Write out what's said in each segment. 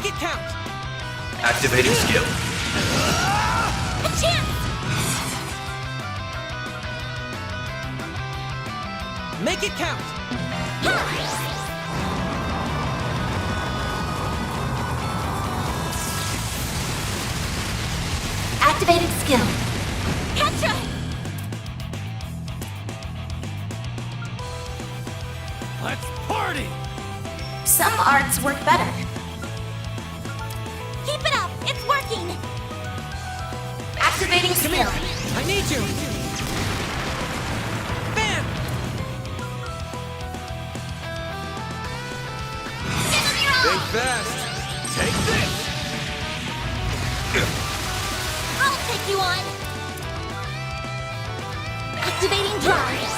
Make it count! Activating skill. A chance! Make it count! Activating skill. Quatre! Let's party! Some arts work better. Keep it up! It's working! Activating Come skill. here! I need you! Bam! Think fast! Take this! I'll take you on! Activating drive.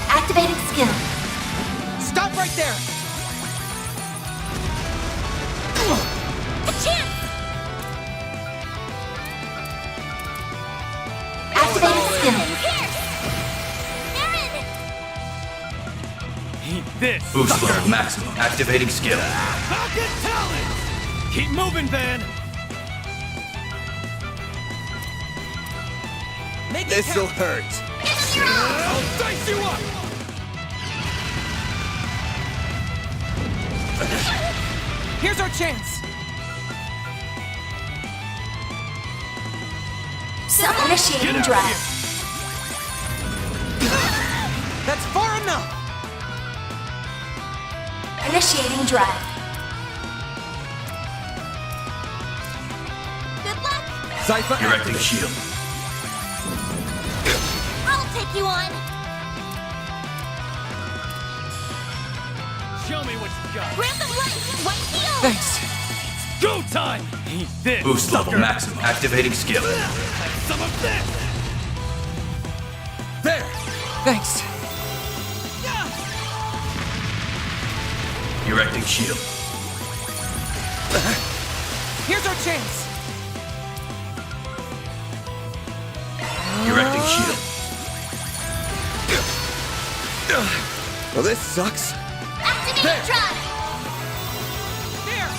Activating skill. Stop right there! A chance! Activating skill. Aaron! Eat this! Boost sucker. level maximum. Activating skill. Pocket talent! Keep moving, Van! Make it This'll count! hurt. I'll dice you up! Here's our chance! Self-initiating Get out drive. here. That's far enough! Initiating drive. Good luck! Cypher Erecting activate. shield. I'll take you on! Show me what you got. Grab the light! White field! Thanks! Go time! Eat this! Boost level sucker. maximum. Activating skill. Have some of this! There! Thanks! Erecting shield. Here's our chance! Erecting shield. Well, this sucks. Activating drive! There!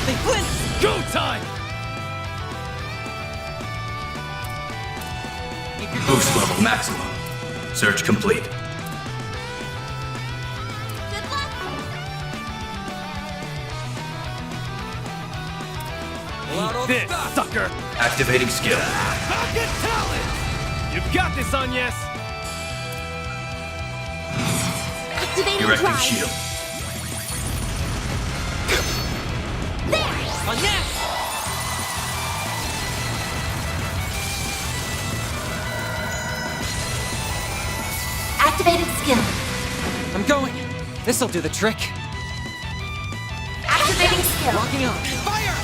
They flinched! Go time! Keep your Boost level maximum. Search complete. Good luck! Eat this, sucker! Activating skill. Pocket talent! You've got this, Agnes! Activating Erecting drive! shield. There! On net! Activating skill. I'm going! This'll do the trick! Activating skill. Locking on! Fire!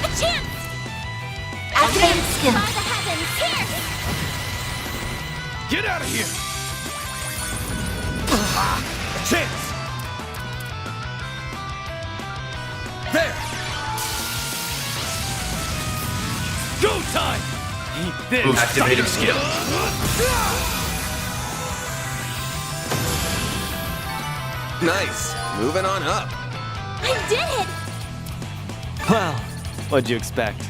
A chance! Activating skill. By the heavens, here! Get out of here! A chance! There! Go time! Eat this! Boost activating sucker. skill. Nice. Moving on up. I did it! Well, what'd you expect?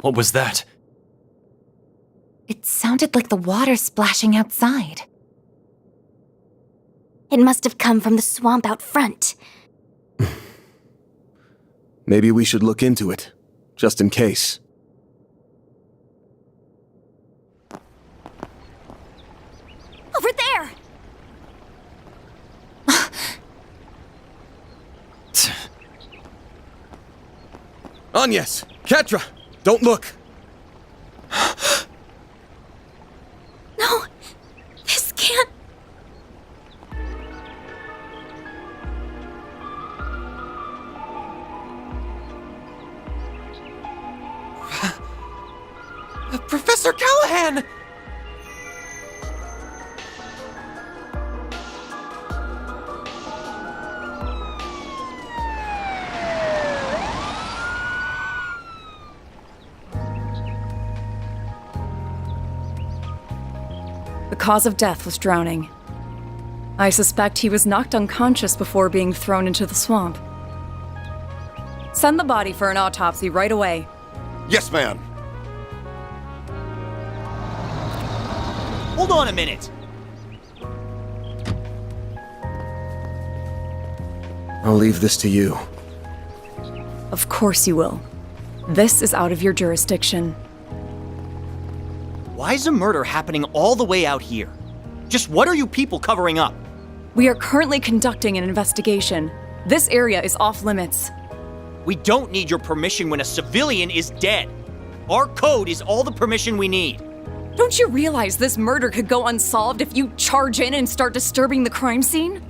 What was that? It sounded like the water splashing outside. It must have come from the swamp out front. Maybe we should look into it, just in case. Over there! Agnes! Quatre! Don't look! No! This can't... Professor Callahan! The cause of death was drowning. I suspect he was knocked unconscious before being thrown into the swamp. Send the body for an autopsy right away. Yes, ma'am. Hold on a minute. I'll leave this to you. Of course you will. This is out of your jurisdiction. Why is a murder happening all the way out here? Just what are you people covering up? We are currently conducting an investigation. This area is off limits. We don't need your permission when a civilian is dead. Our code is all the permission we need. Don't you realize this murder could go unsolved if you charge in and start disturbing the crime scene?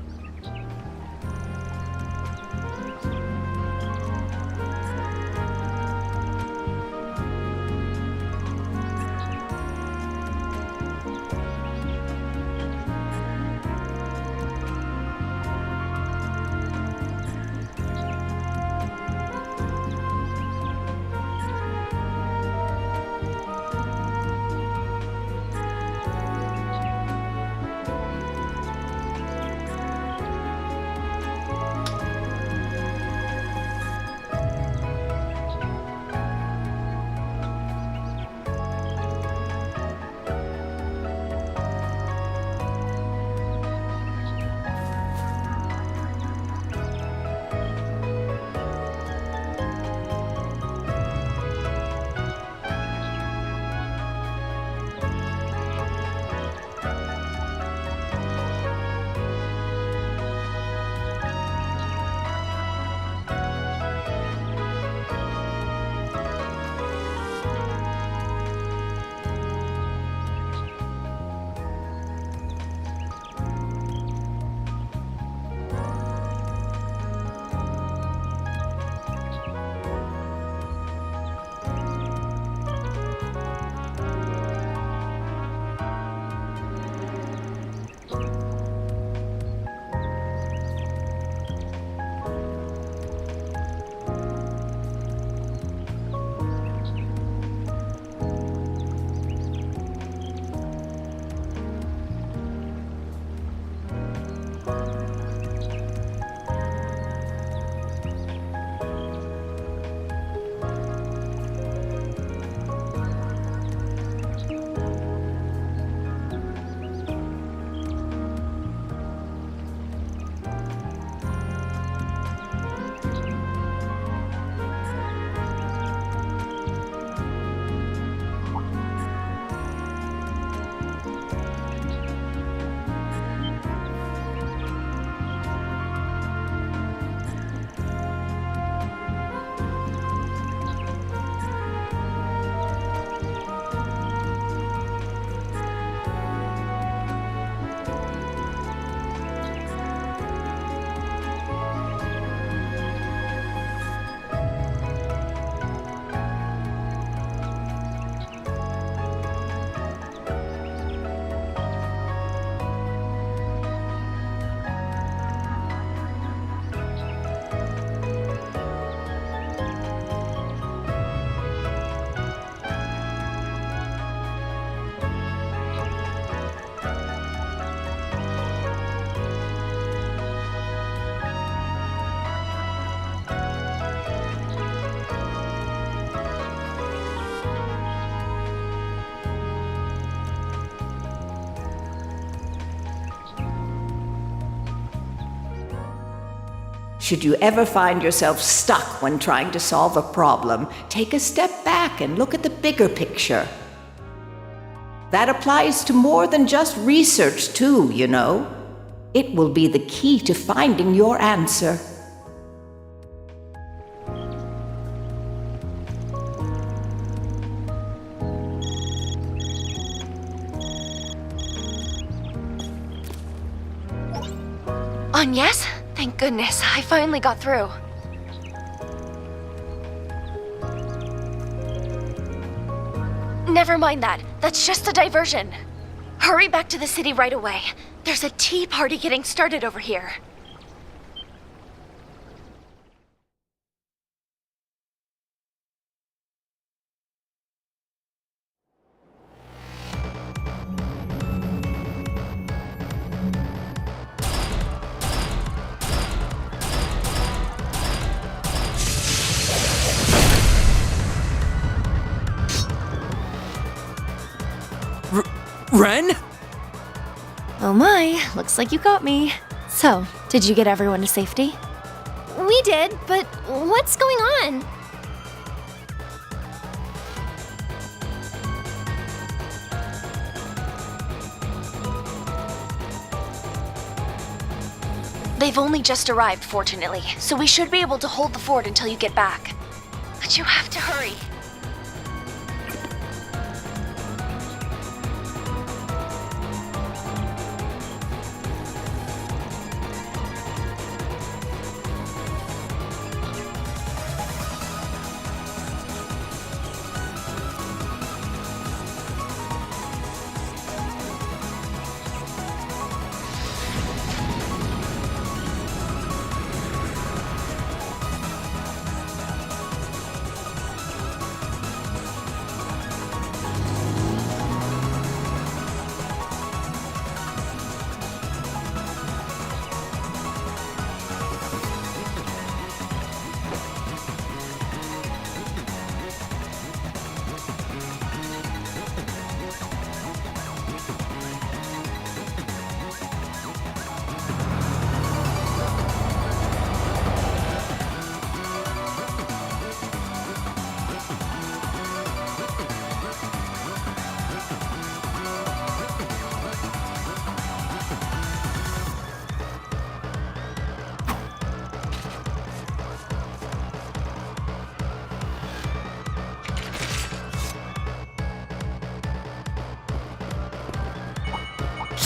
Should you ever find yourself stuck when trying to solve a problem, take a step back and look at the bigger picture. That applies to more than just research, too, you know. It will be the key to finding your answer. Yes? Thank goodness, I finally got through. Never mind that. That's just a diversion. Hurry back to the city right away. There's a tea party getting started over here. Ren? Oh my, looks like you got me. So, did you get everyone to safety? We did, but what's going on? They've only just arrived, fortunately, so we should be able to hold the fort until you get back. But you have to hurry.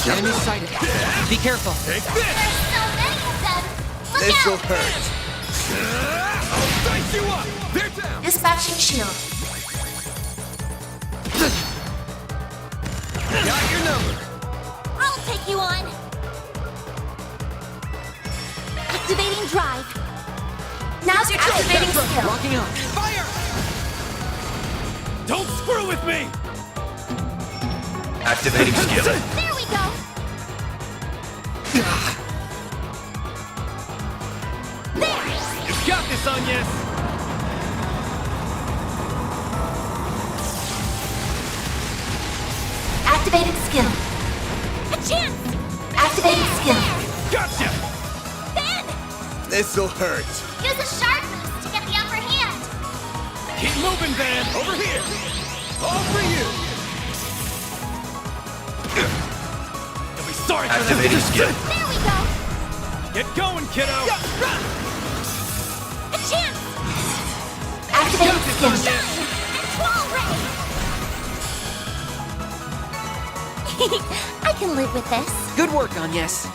Enemy sighted. Be careful. Take this! There's so many of them! Look This'll out! hurt. I'll dice you up! They're down! Dispatching shield. Got your number! I'll take you on! drive. Now's your activating skill. Locking on. Fire! Don't screw with me! Activating skill. There we go. There. You've got this, Agnes! Activating skill. A chance. Activating skill. Gotcha! Ben, This'll hurt. use a sharp boost to get the upper hand. Keep moving, Van! Over here! All for you! You'll be sorry for Activating this. skill. There we go. Get going, kiddo! A chance. Activating skill. Agnes. Control ray. I can live with this. Good work, Agnes.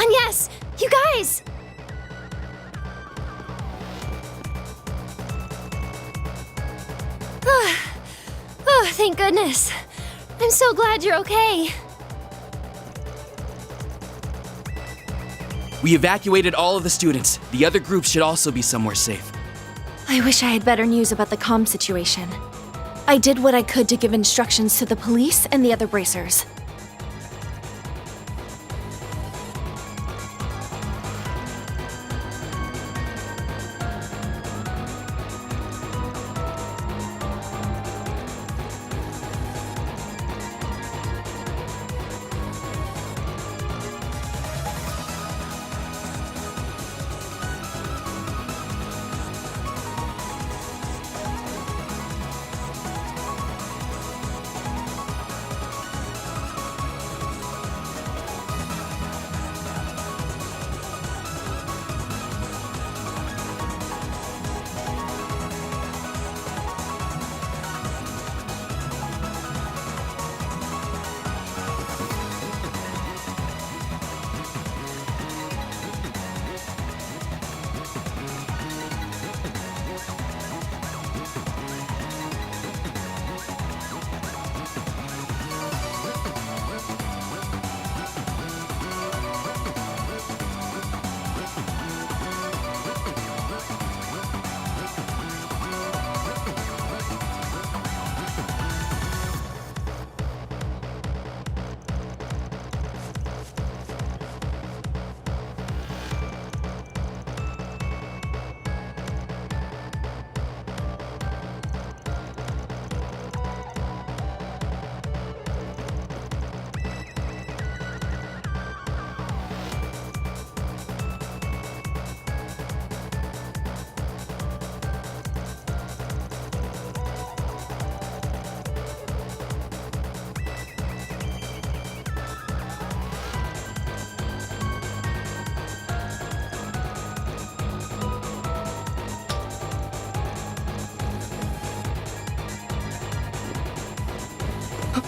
Agnes! You guys! Oh, thank goodness. I'm so glad you're okay. We evacuated all of the students. The other groups should also be somewhere safe. I wish I had better news about the comm situation. I did what I could to give instructions to the police and the other bracers.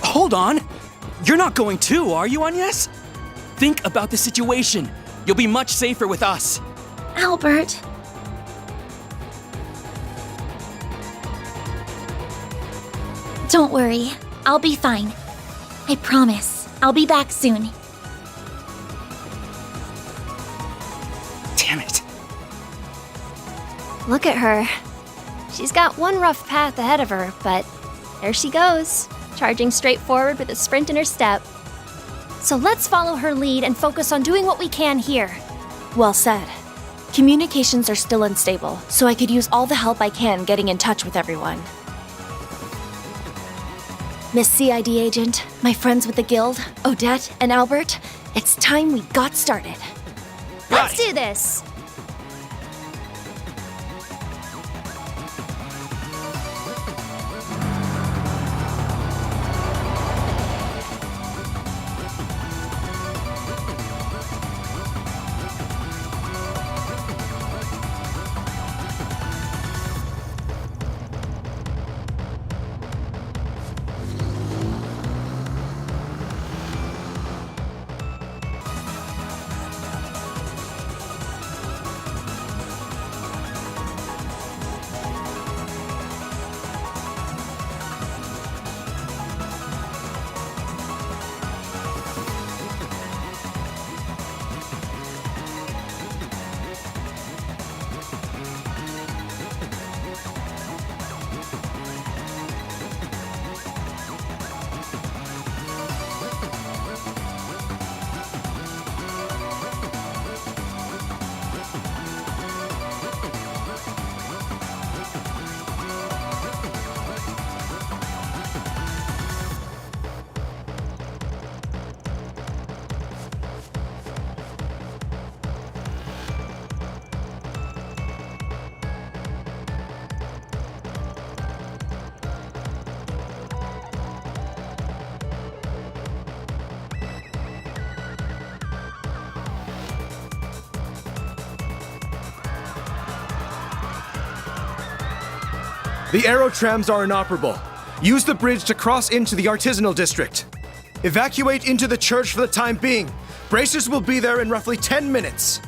Hold on! You're not going too, are you, Agnes? Think about the situation. You'll be much safer with us. Albert. Don't worry. I'll be fine. I promise. I'll be back soon. Damn it. Look at her. She's got one rough path ahead of her, but there she goes, charging straight forward with a sprint in her step. So let's follow her lead and focus on doing what we can here. Well said. Communications are still unstable, so I could use all the help I can getting in touch with everyone. Miss CID Agent, my friends with the Guild, Odette, and Albert, it's time we got started. Let's do this! The aerotrams are inoperable. Use the bridge to cross into the artisanal district. Evacuate into the church for the time being. Bracers will be there in roughly 10 minutes.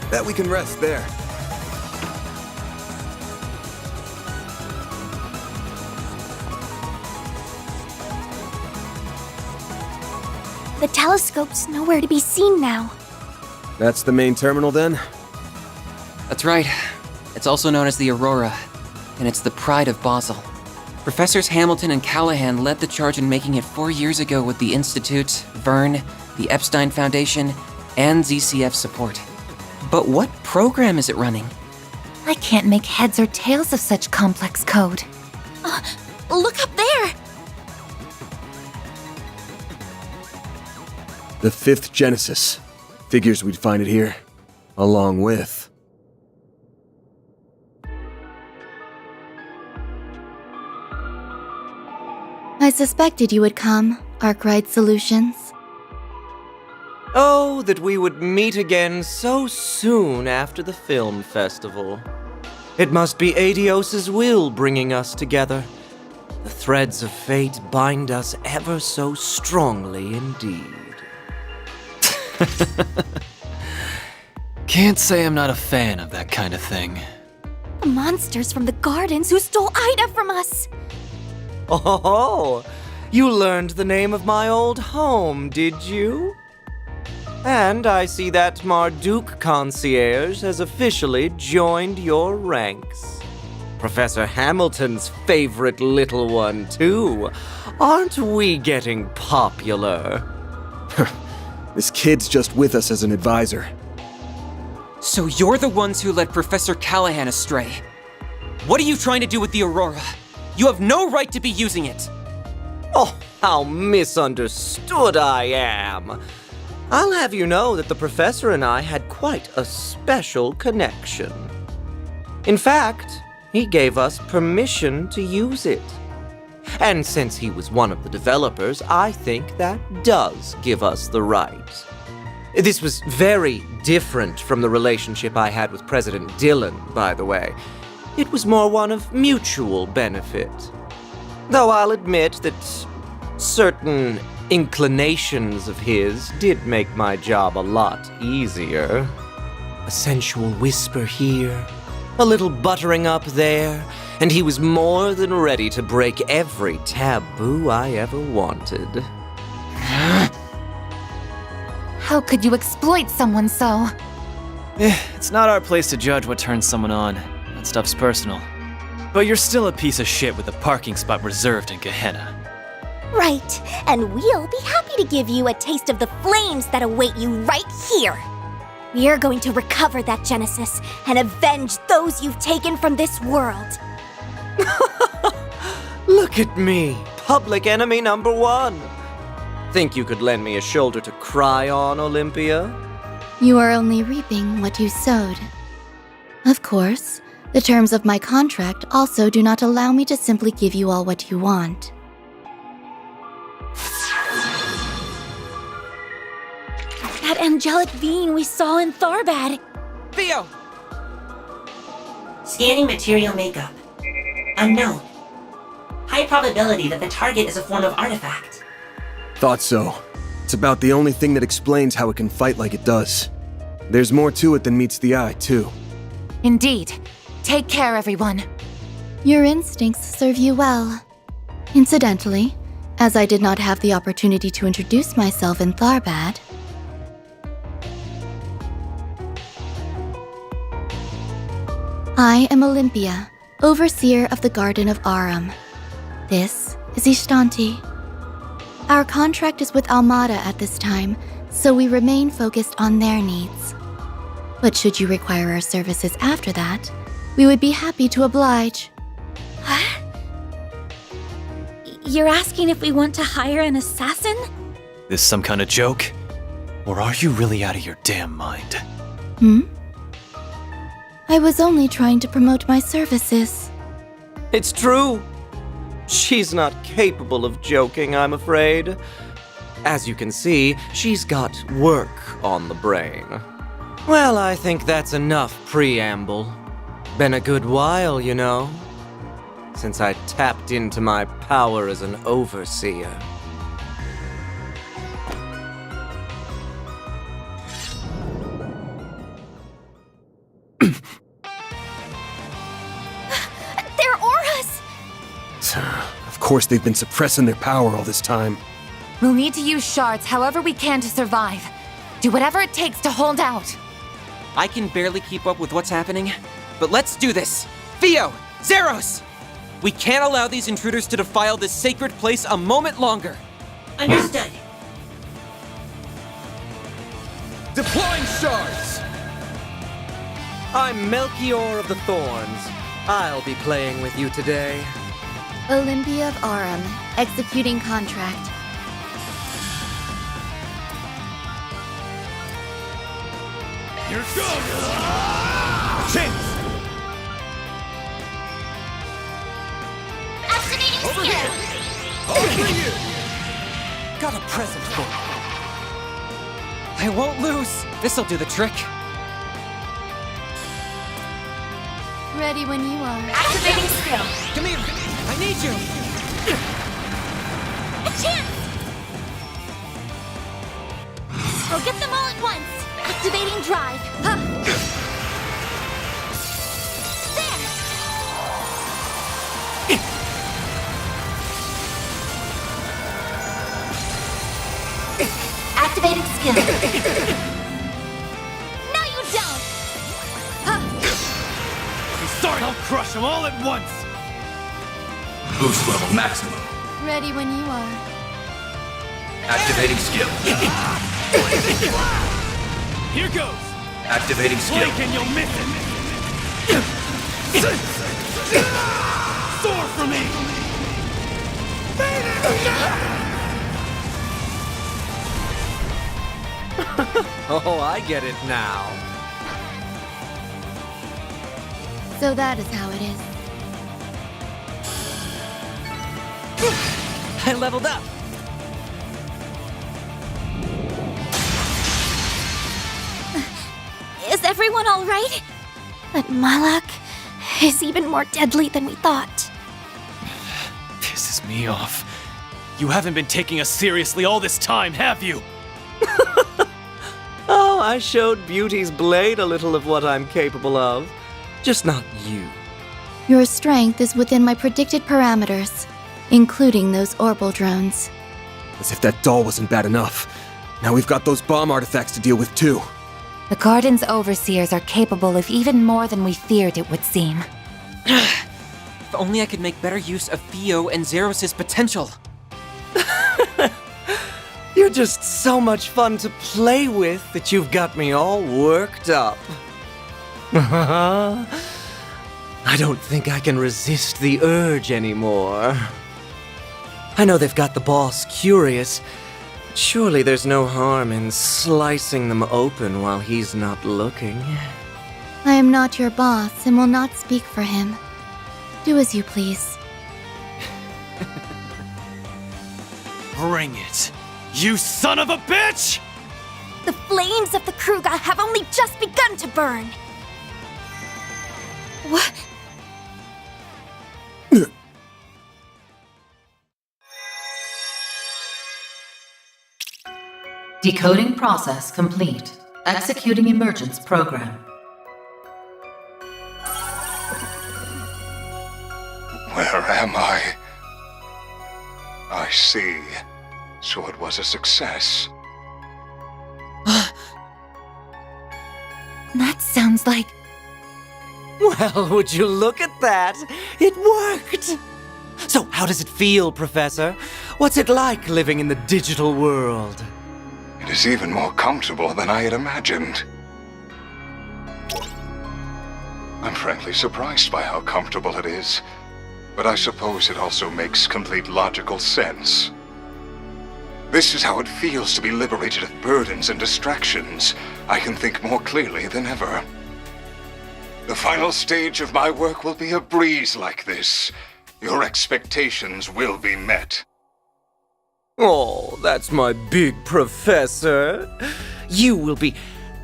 Bet we can rest there. The telescope's nowhere to be seen now. That's the main terminal then? That's right. It's also known as the Aurora, and it's the pride of Basel. Professors Hamilton and Callahan led the charge in making it 4 years ago with the Institute, Vern, the Epstein Foundation, and ZCF support. But what program is it running? I can't make heads or tails of such complex code. Look up there! The 5th Genesis. Figures we'd find it here. Along with... I suspected you would come, Arkwright Solutions. Oh, that we would meet again so soon after the film festival. It must be Adios's will bringing us together. The threads of fate bind us ever so strongly indeed. Can't say I'm not a fan of that kind of thing. The monsters from the gardens who stole Ida from us! Oh, you learned the name of my old home, did you? And I see that Marduk concierge has officially joined your ranks. Professor Hamilton's favorite little one, too. Aren't we getting popular? This kid's just with us as an advisor. So you're the ones who led Professor Callahan astray. What are you trying to do with the Aurora? You have no right to be using it! Oh, how misunderstood I am! I'll have you know that the professor and I had quite a special connection. In fact, he gave us permission to use it. And since he was one of the developers, I think that does give us the right. This was very different from the relationship I had with President Dillon, by the way. It was more one of mutual benefit. Though I'll admit that certain inclinations of his did make my job a lot easier. A sensual whisper here, a little buttering up there, and he was more than ready to break every taboo I ever wanted. How could you exploit someone so? It's not our place to judge what turns someone on. That stuff's personal. But you're still a piece of shit with a parking spot reserved in Gehenna. Right, and we'll be happy to give you a taste of the flames that await you right here. We are going to recover that Genesis and avenge those you've taken from this world. Look at me, public enemy number one. Think you could lend me a shoulder to cry on, Olympia? You are only reaping what you sowed. Of course, the terms of my contract also do not allow me to simply give you all what you want. That angelic being we saw in Tharbad. Theo! Scanning material makeup. Unknown. High probability that the target is a form of artifact. Thought so. It's about the only thing that explains how it can fight like it does. There's more to it than meets the eye, too. Indeed. Take care, everyone. Your instincts serve you well. Incidentally, as I did not have the opportunity to introduce myself in Tharbad, I am Olympia, overseer of the Garden of Aram. This is Ishtanti. Our contract is with Almata at this time, so we remain focused on their needs. But should you require our services after that, we would be happy to oblige. What? You're asking if we want to hire an assassin? This some kind of joke? Or are you really out of your damn mind? I was only trying to promote my services. It's true. She's not capable of joking, I'm afraid. As you can see, she's got work on the brain. Well, I think that's enough preamble. Been a good while, you know, since I tapped into my power as an overseer. They're auras! Of course they've been suppressing their power all this time. We'll need to use shards however we can to survive. Do whatever it takes to hold out. I can barely keep up with what's happening, but let's do this! Theo! Zeros! We can't allow these intruders to defile this sacred place a moment longer! Understood. Deploying shards! I'm Melchior of the Thorns. I'll be playing with you today. Olympia of Aram, executing contract. Here goes! Chance! Activating Over skill! here! Over you! Got a present for you. I won't lose! This'll do the trick. Ready when you are. Activating skill! Come here! I need you! A chance! We'll get them all at once! Activating drive! Huh. There! Activating skill! No, you don't! Huh. Sorry, I'll crush them all at once! Boost level maximum. Ready when you are. Activating skill. Here goes! Activating skill. Blink and you'll miss it! Soar for me! Oh, I get it now. So that is how it is. I leveled up. Is everyone all right? That Malak is even more deadly than we thought. Pisses me off. You haven't been taking us seriously all this time, have you? Oh, I showed Beauty's blade a little of what I'm capable of. Just not you. Your strength is within my predicted parameters, including those orbital drones. As if that doll wasn't bad enough. Now we've got those bomb artifacts to deal with too. The Garden's overseers are capable of even more than we feared it would seem. If only I could make better use of Theo and Zeros' potential. You're just so much fun to play with that you've got me all worked up. I don't think I can resist the urge anymore. I know they've got the boss curious, but surely there's no harm in slicing them open while he's not looking. I am not your boss and will not speak for him. Do as you please. Bring it, you son of a bitch! The flames of the Kruga have only just begun to burn. What? Decoding process complete. Executing emergence program. Where am I? I see. So it was a success. That sounds like... Well, would you look at that? It worked! So how does it feel, Professor? What's it like living in the digital world? It is even more comfortable than I had imagined. I'm frankly surprised by how comfortable it is, but I suppose it also makes complete logical sense. This is how it feels to be liberated of burdens and distractions. I can think more clearly than ever. The final stage of my work will be a breeze like this. Your expectations will be met. Oh, that's my big professor. You will be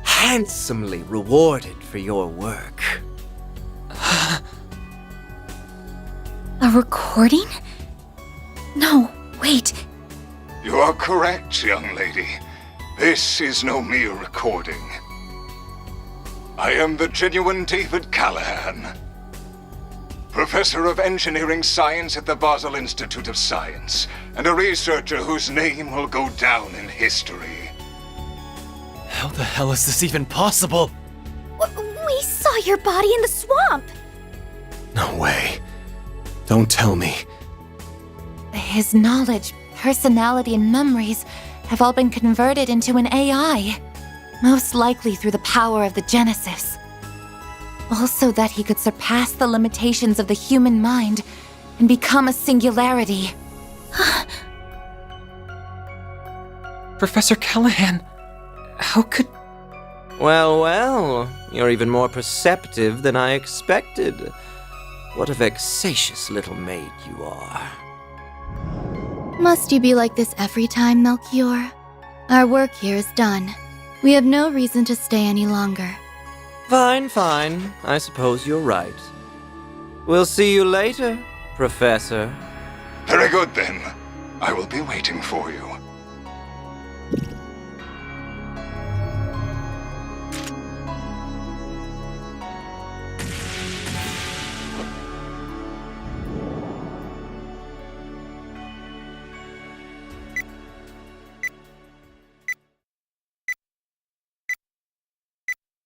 handsomely rewarded for your work. A recording? No, wait. You are correct, young lady. This is no mere recording. I am the genuine David Callahan, Professor of Engineering Science at the Basel Institute of Science, and a researcher whose name will go down in history. How the hell is this even possible? We saw your body in the swamp! No way. Don't tell me. His knowledge, personality, and memories have all been converted into an AI. Most likely through the power of the Genesis. Also that he could surpass the limitations of the human mind and become a singularity. Professor Callahan, how could... Well, you're even more perceptive than I expected. What a vexatious little maid you are. Must you be like this every time, Melchior? Our work here is done. We have no reason to stay any longer. Fine. I suppose you're right. We'll see you later, Professor. Very good, then. I will be waiting for you.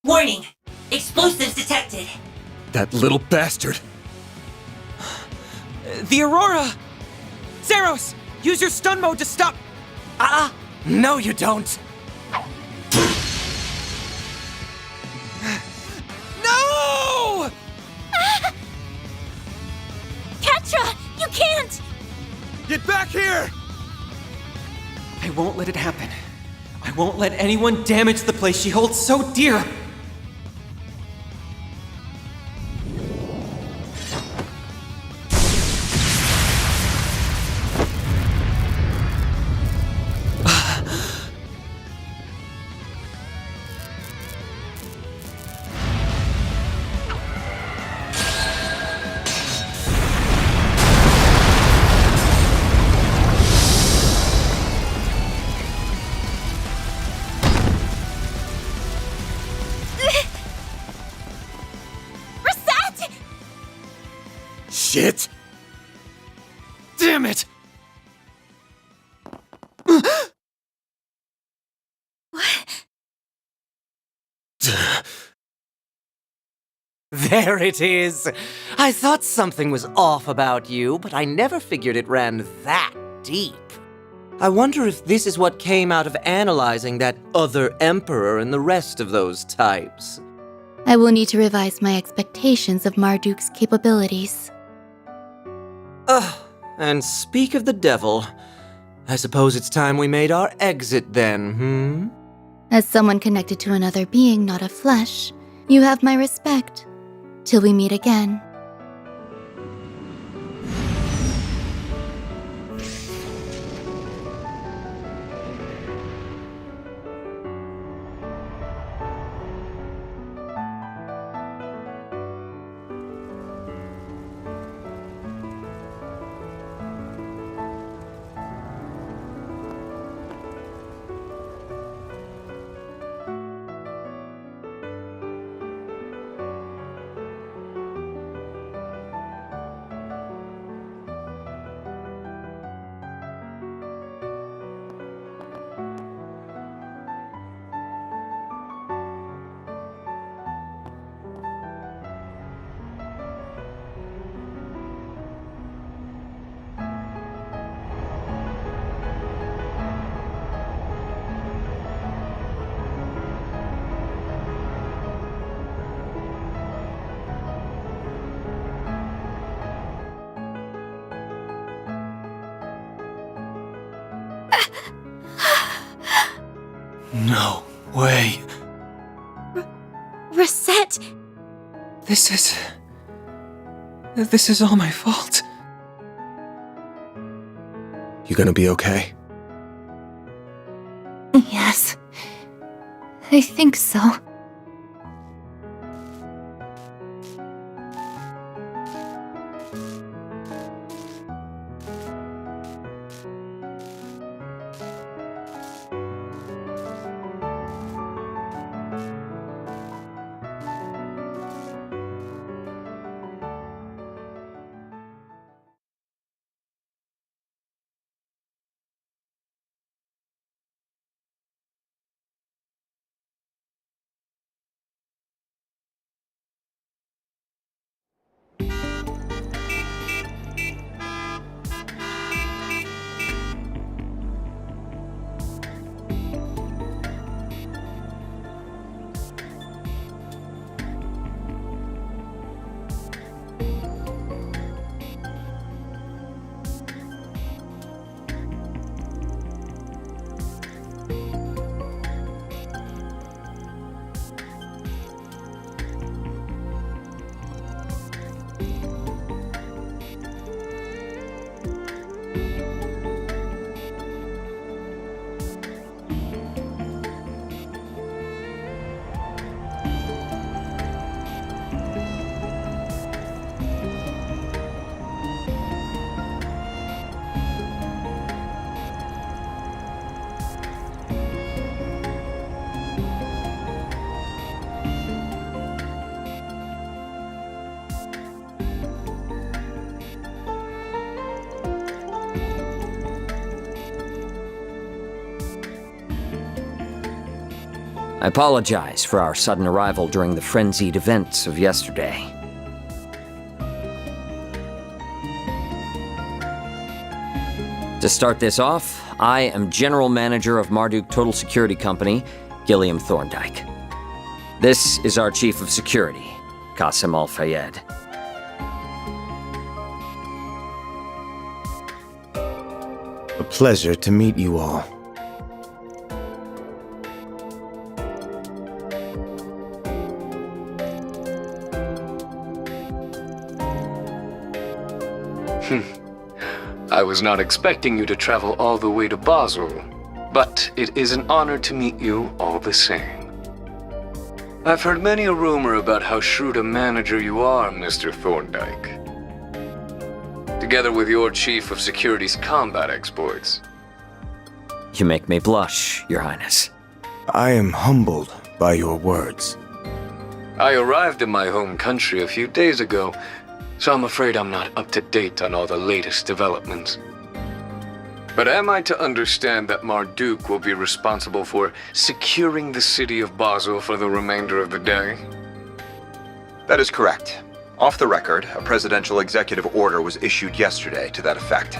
Warning! Explosives detected! That little bastard! The Aurora! Zeros! Use your stun mode to stop... No, you don't! No! Quatre! You can't! Get back here! I won't let it happen. I won't let anyone damage the place she holds so dear. Shit! Damn it! There it is! I thought something was off about you, but I never figured it ran that deep. I wonder if this is what came out of analyzing that other emperor and the rest of those types. I will need to revise my expectations of Marduk's capabilities. And speak of the devil, I suppose it's time we made our exit then, As someone connected to another being not of flesh, you have my respect. Till we meet again. No way. Reset! This is all my fault. You gonna be okay? Yes. I think so. I apologize for our sudden arrival during the frenzied events of yesterday. To start this off, I am General Manager of Marduk Total Security Company, Gryeam Thorndyke. This is our Chief of Security, Qasim Al-Fayed. A pleasure to meet you all. I was not expecting you to travel all the way to Basel, but it is an honor to meet you all the same. I've heard many a rumor about how shrewd a manager you are, Mr. Thorndyke. Together with your Chief of Security's combat exploits. You make me blush, Your Highness. I am humbled by your words. I arrived in my home country a few days ago, so I'm afraid I'm not up to date on all the latest developments. But am I to understand that Marduk will be responsible for securing the city of Basel for the remainder of the day? That is correct. Off the record, a presidential executive order was issued yesterday to that effect.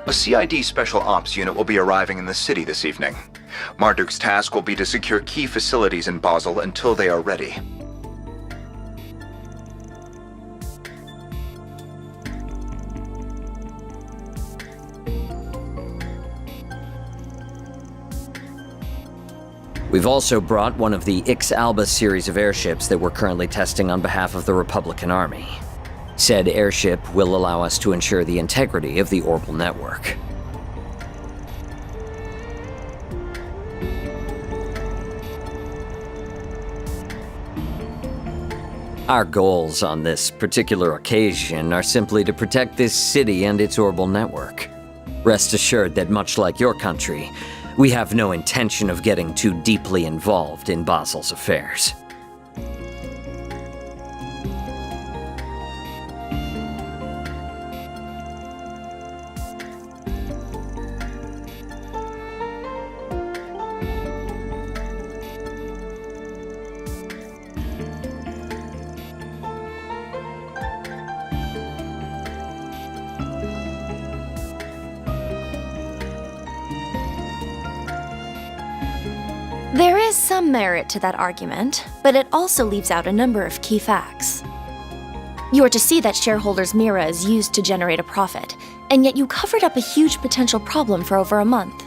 A CID Special Ops unit will be arriving in the city this evening. Marduk's task will be to secure key facilities in Basel until they are ready. We've also brought one of the Ix-Alba series of airships that we're currently testing on behalf of the Republican Army. Said airship will allow us to ensure the integrity of the orbital network. Our goals on this particular occasion are simply to protect this city and its orbital network. Rest assured that much like your country, we have no intention of getting too deeply involved in Basel's affairs. There is some merit to that argument, but it also leaves out a number of key facts. You are to see that shareholders' Mira is used to generate a profit, and yet you covered up a huge potential problem for over a month.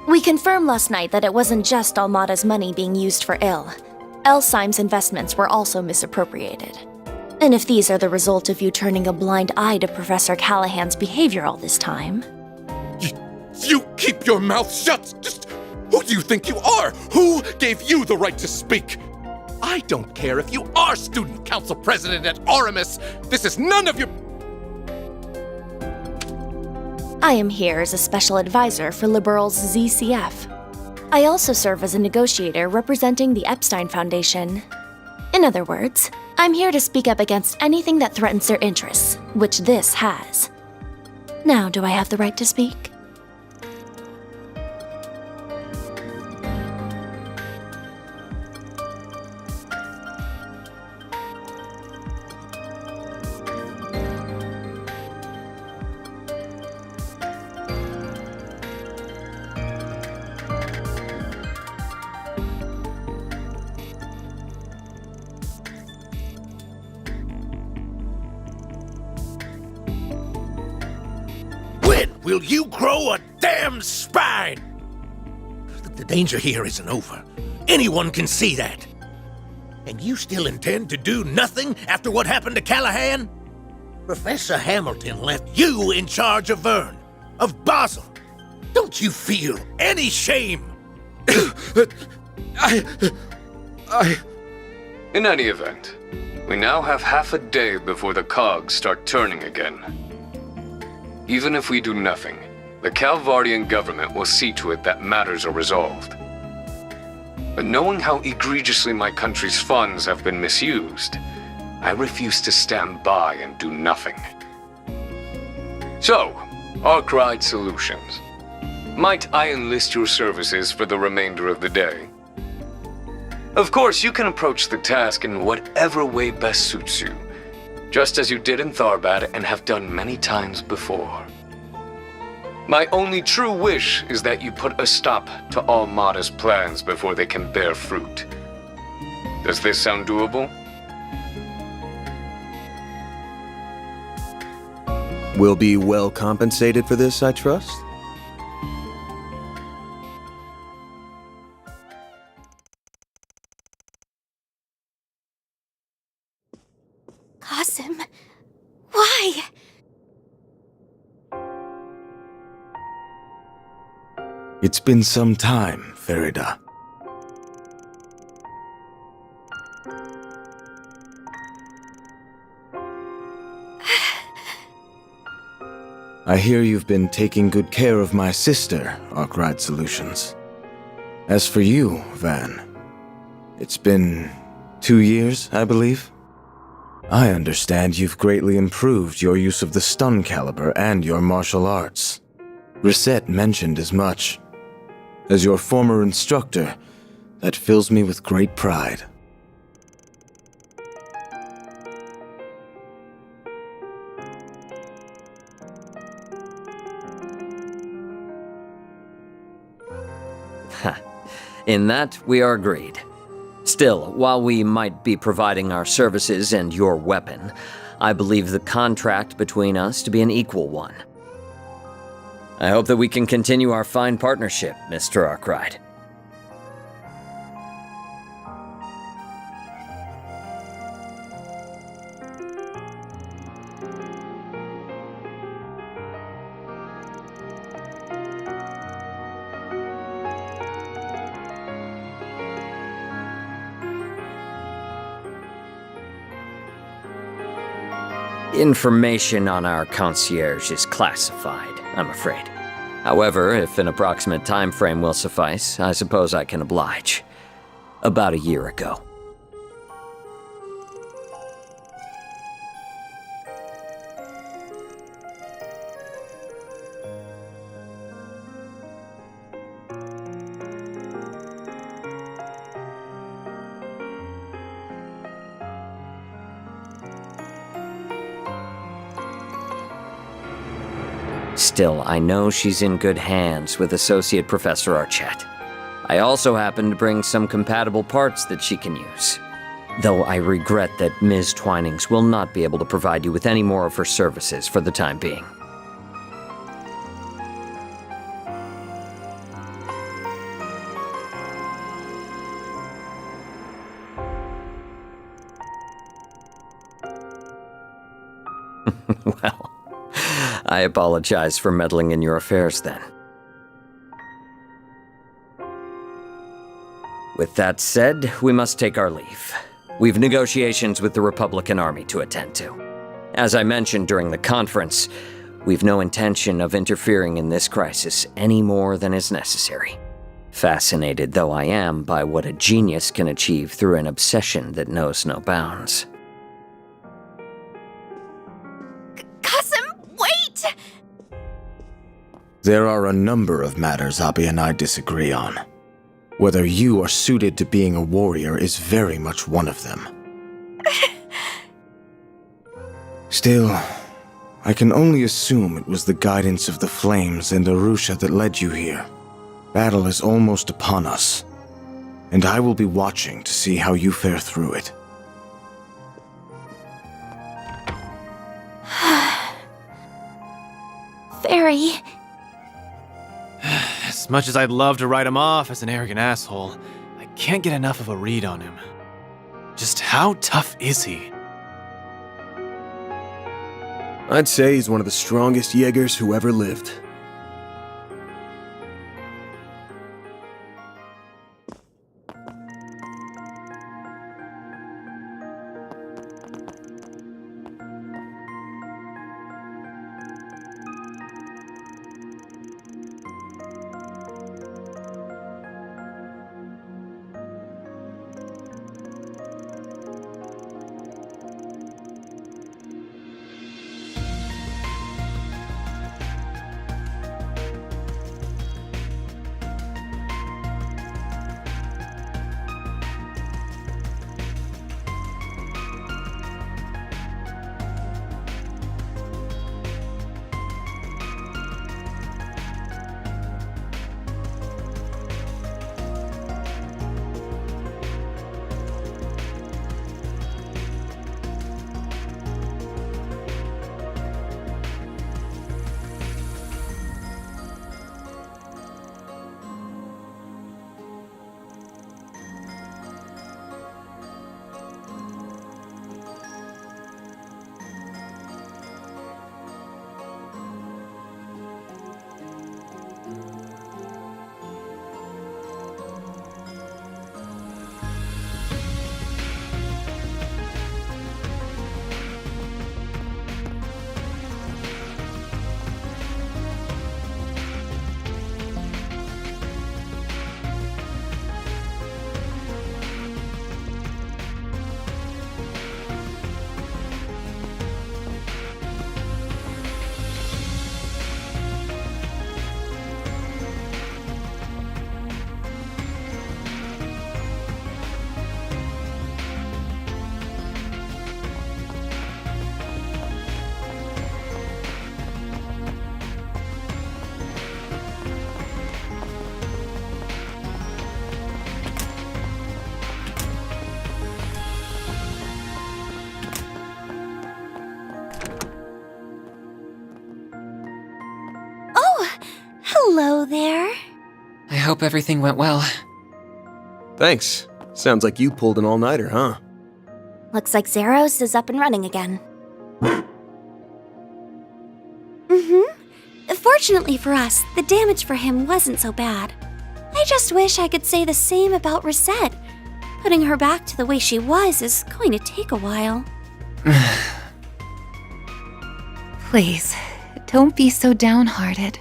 We confirmed last night that it wasn't just Almata's money being used for ill. Elsime's investments were also misappropriated. And if these are the result of you turning a blind eye to Professor Callahan's behavior all this time... You keep your mouth shut! Who do you think you are? Who gave you the right to speak? I don't care if you are student council president at Aramis. This is none of your... I am here as a special advisor for Liberal's ZCF. I also serve as a negotiator representing the Epstein Foundation. In other words, I'm here to speak up against anything that threatens their interests, which this has. Now, do I have the right to speak? Will you grow a damn spine? The danger here isn't over. Anyone can see that. And you still intend to do nothing after what happened to Callahan? Professor Hamilton left you in charge of Vern, of Basel. Don't you feel any shame? In any event, we now have half a day before the cogs start turning again. Even if we do nothing, the Calvardian government will see to it that matters are resolved. But knowing how egregiously my country's funds have been misused, I refuse to stand by and do nothing. So, Arkwright Solutions. Might I enlist your services for the remainder of the day? Of course, you can approach the task in whatever way best suits you, just as you did in Tharbad and have done many times before. My only true wish is that you put a stop to Almata's plans before they can bear fruit. Does this sound doable? We'll be well compensated for this, I trust? Qasim, why? It's been some time, Farida. I hear you've been taking good care of my sister, Arkwright Solutions. As for you, Van, it's been 2 years, I believe? I understand you've greatly improved your use of the stun caliber and your martial arts. Reset mentioned as much. As your former instructor, that fills me with great pride. In that, we are agreed. Still, while we might be providing our services and your weapon, I believe the contract between us to be an equal one. I hope that we can continue our fine partnership, Mr. Arkwright. Information on our concierge is classified, I'm afraid. However, if an approximate time frame will suffice, I suppose I can oblige. About a year ago. Still, I know she's in good hands with Associate Professor Archett. I also happen to bring some compatible parts that she can use. Though I regret that Ms. Twinings will not be able to provide you with any more of her services for the time being. Well, I apologize for meddling in your affairs then. With that said, we must take our leave. We've negotiations with the Republican Army to attend to. As I mentioned during the conference, we've no intention of interfering in this crisis any more than is necessary. Fascinated though I am by what a genius can achieve through an obsession that knows no bounds. There are a number of matters Abi and I disagree on. Whether you are suited to being a warrior is very much one of them. Still, I can only assume it was the guidance of the flames and Arusha that led you here. Battle is almost upon us, and I will be watching to see how you fare through it. Fairy. As much as I'd love to write him off as an arrogant asshole, I can't get enough of a read on him. Just how tough is he? I'd say he's one of the strongest Jaegers who ever lived. hope everything went well. Thanks. Sounds like you pulled an all-nighter, huh? Looks like Zeros is up and running again. Fortunately for us, the damage for him wasn't so bad. I just wish I could say the same about Reset. Putting her back to the way she was is going to take a while. Please, don't be so downhearted.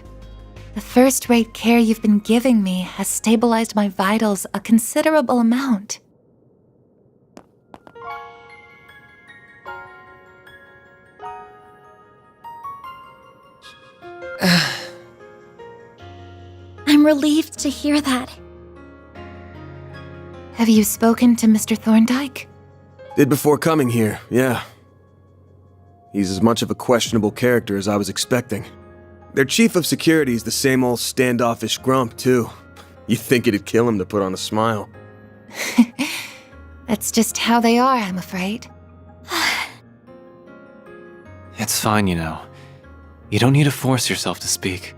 The first-rate care you've been giving me has stabilized my vitals a considerable amount. I'm relieved to hear that. Have you spoken to Mr. Thorndyke? Did before coming here, yeah. He's as much of a questionable character as I was expecting. Their chief of security is the same old standoffish grump, too. You'd think it'd kill him to put on a smile. That's just how they are, I'm afraid. It's fine, you know. You don't need to force yourself to speak.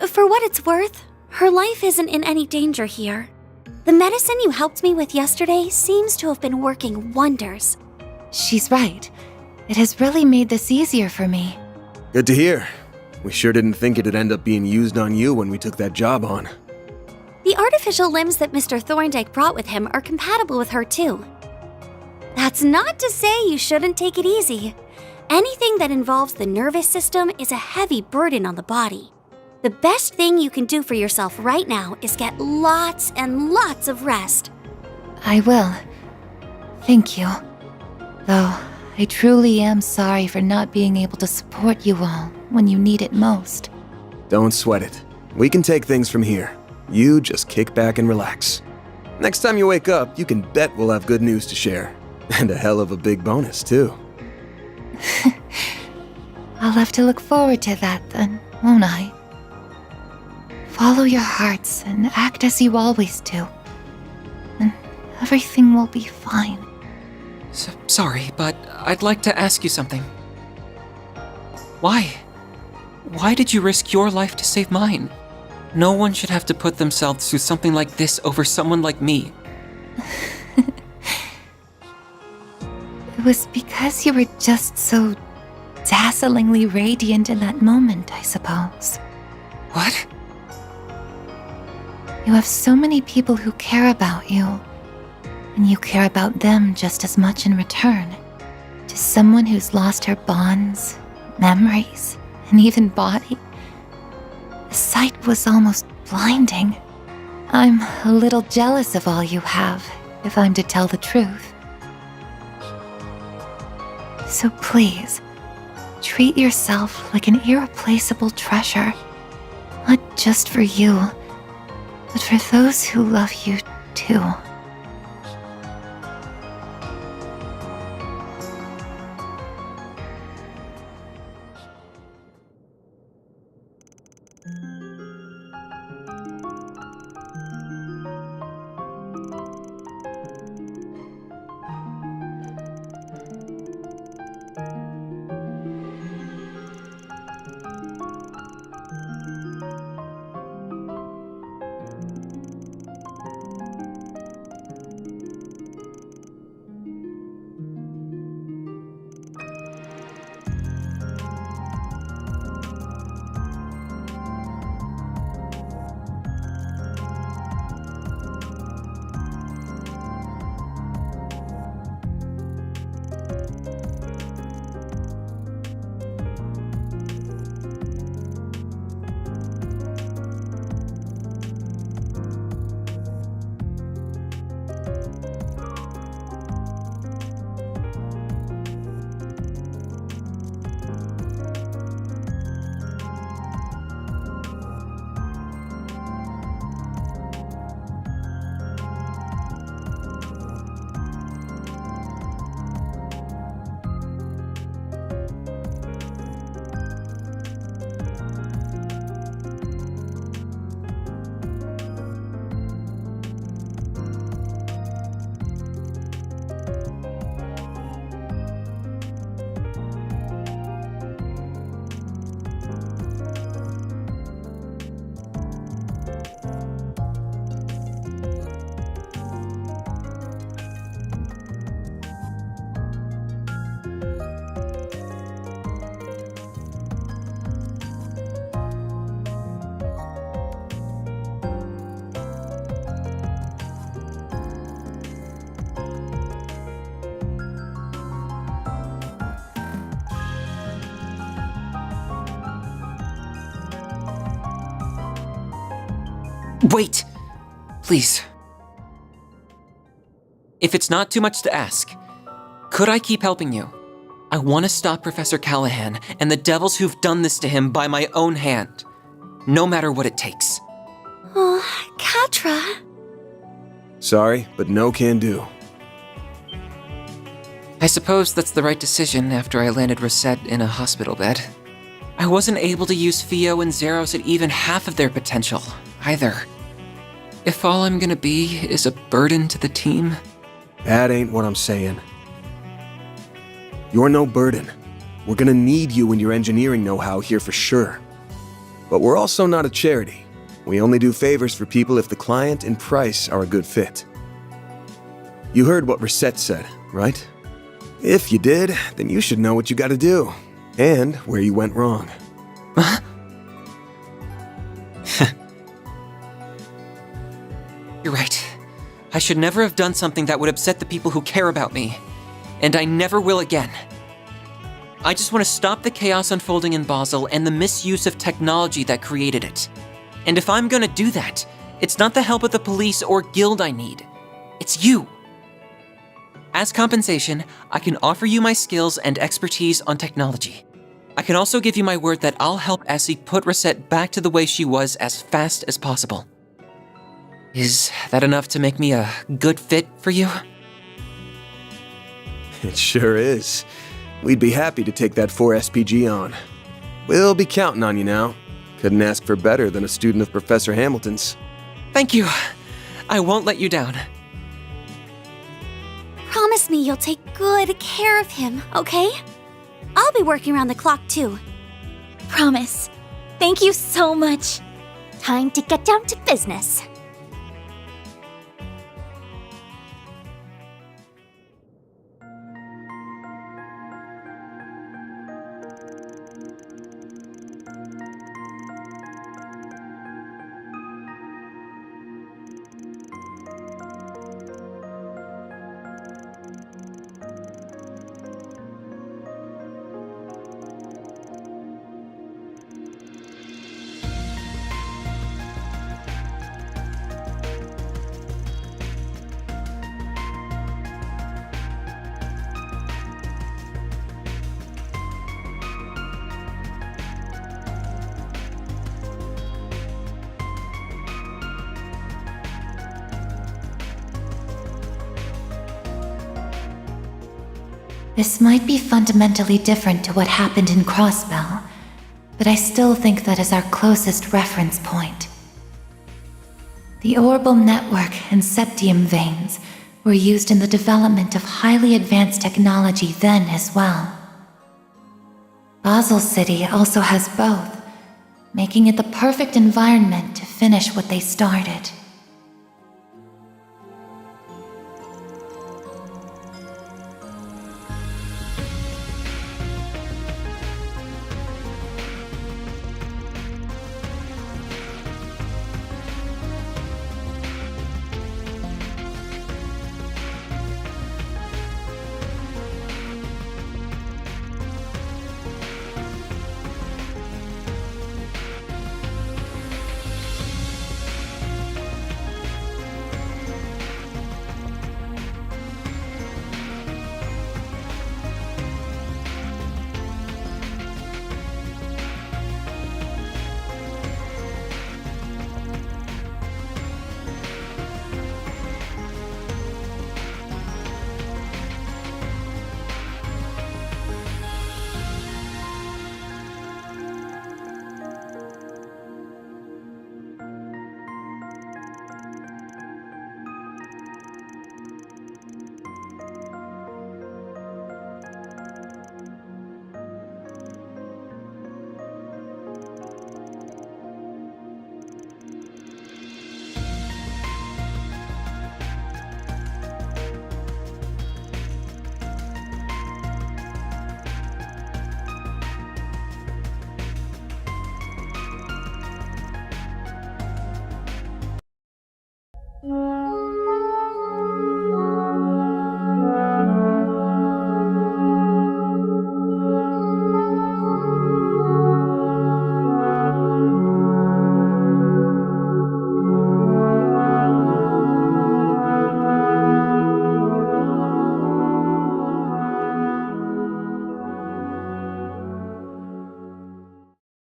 For what it's worth, her life isn't in any danger here. The medicine you helped me with yesterday seems to have been working wonders. She's right. It has really made this easier for me. Good to hear. We sure didn't think it'd end up being used on you when we took that job on. The artificial limbs that Mr. Thorndyke brought with him are compatible with her too. That's not to say you shouldn't take it easy. Anything that involves the nervous system is a heavy burden on the body. The best thing you can do for yourself right now is get lots and lots of rest. I will. Thank you. Though, I truly am sorry for not being able to support you all when you need it most. Don't sweat it. We can take things from here. You just kick back and relax. Next time you wake up, you can bet we'll have good news to share. And a hell of a big bonus, too. I'll have to look forward to that then, won't I? Follow your hearts and act as you always do. And everything will be fine. Sorry, but I'd like to ask you something. Why? Why did you risk your life to save mine? No one should have to put themselves through something like this over someone like me. It was because you were just so dazzlingly radiant in that moment, I suppose. What? You have so many people who care about you, and you care about them just as much in return. To someone who's lost her bonds, memories, and even body, the sight was almost blinding. I'm a little jealous of all you have, if I'm to tell the truth. So please, treat yourself like an irreplaceable treasure. Not just for you, but for those who love you too. Wait! Please. If it's not too much to ask, could I keep helping you? I want to stop Professor Callahan and the devils who've done this to him by my own hand. No matter what it takes. Oh, Quatre. Sorry, but no can do. I suppose that's the right decision after I landed Rosette in a hospital bed. I wasn't able to use Fio and Zeros at even half of their potential, either. If all I'm gonna be is a burden to the team... That ain't what I'm saying. You're no burden. We're gonna need you and your engineering know-how here for sure. But we're also not a charity. We only do favors for people if the client and price are a good fit. You heard what Rosette said, right? If you did, then you should know what you gotta do. And where you went wrong. You're right. I should never have done something that would upset the people who care about me. And I never will again. I just want to stop the chaos unfolding in Basel and the misuse of technology that created it. And if I'm gonna do that, it's not the help of the police or guild I need. It's you. As compensation, I can offer you my skills and expertise on technology. I can also give you my word that I'll help Essie put Rosette back to the way she was as fast as possible. Is that enough to make me a good fit for you? It sure is. We'd be happy to take that 4 SPG on. We'll be counting on you now. Couldn't ask for better than a student of Professor Hamilton's. Thank you. I won't let you down. Promise me you'll take good care of him, okay? I'll be working around the clock too. Promise. Thank you so much. Time to get down to business. This might be fundamentally different to what happened in Crossbell, but I still think that is our closest reference point. The Orbal Network and Septium veins were used in the development of highly advanced technology then as well. Basel City also has both, making it the perfect environment to finish what they started.